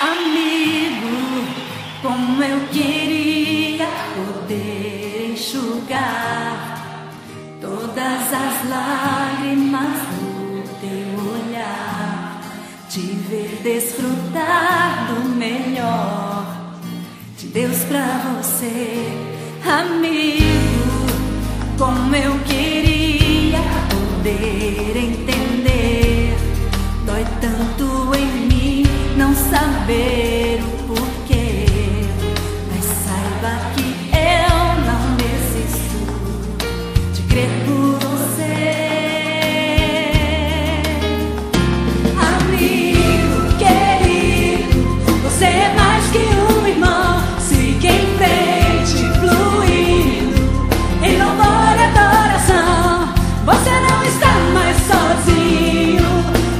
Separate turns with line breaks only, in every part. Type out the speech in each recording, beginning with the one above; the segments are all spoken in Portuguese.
Amigo, como eu queria poder enxugar todas as lágrimas do teu olhar, te ver desfrutar do melhor de Deus pra você. Amigo, como eu queria poder entender, dói tanto em mim não saber o porquê, mas saiba que eu não desisto de crer por você. Amigo querido, você é mais que um irmão, siga em frente, fluindo em louvor e adoração. Você não está mais sozinho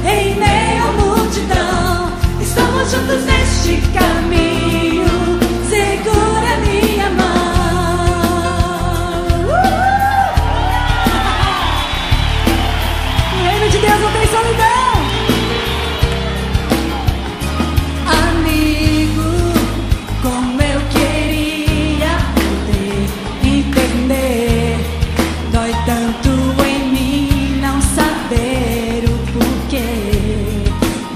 em meio à multidão. Estamos juntos neste caminho, segura minha mão. O reino de Deus não tem solidão. Amigo, como eu queria poder entender, dói tanto em mim não saber o porquê,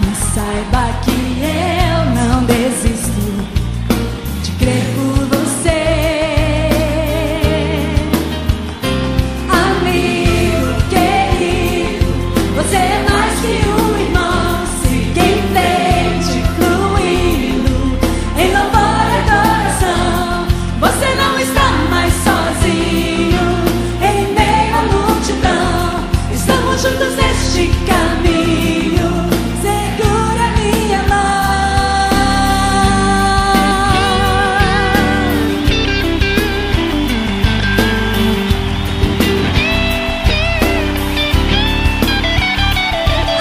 mas saiba que eu não desisto de crer por você. Amigo querido, você é mais que um irmão, siga em frente, fluindo em louvor e adoração. Você não está mais sozinho em meio à multidão. Estamos juntos neste caminho, segura minha mão.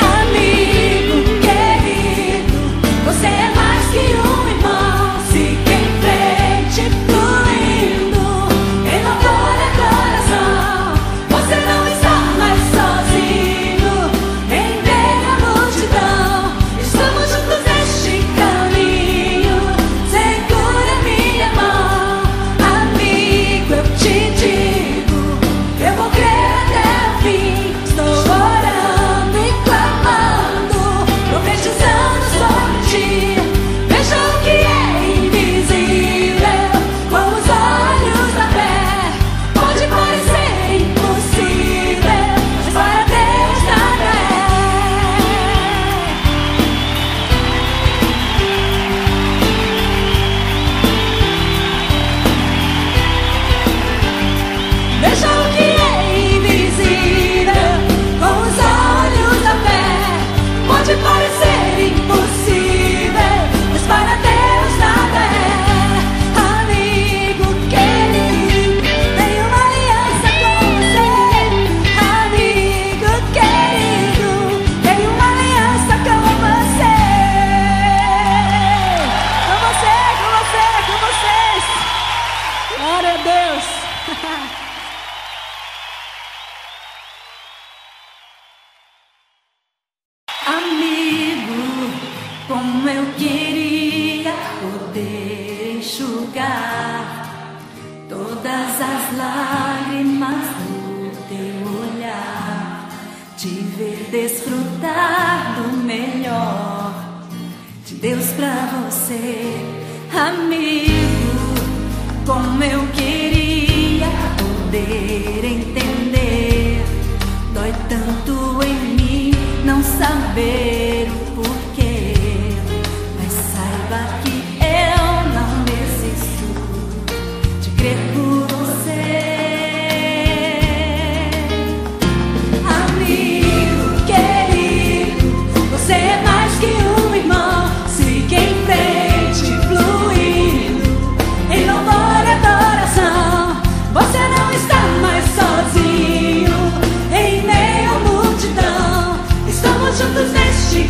Amigo querido, você é mais que um irmão, siga em frente, fluindo em louvor e adoração. Você não está mais sozinho em meio à multidão. Estamos juntos neste caminho, segura minha mão. Amigo, eu te digo, eu vou crer até o fim. Estou orando e clamando, profetizando sobre ti. Veja o que é invisível com os olhos da fé. Pode parecer impossível, mas para Deus nada é. Veja o que é invisível com os olhos da fé. Pode parecer impossível, mas para Deus nada é. Amigo querido, tenho uma aliança com você. Amigo querido, tenho uma aliança com você. Com vocês. Glória a Deus. Amigo, como eu queria poder enxugar todas as lágrimas do teu olhar, te ver desfrutar do melhor de Deus pra você. Amigo, como eu queria poder entender, dói tanto em mim não saber o porquê, mas saiba que eu não desisto de crer por você. Amigo querido, você é mais que um irmão, siga em frente, fluindo em louvor e adoração. Você não está mais sozinho em meio à multidão. Estamos juntos neste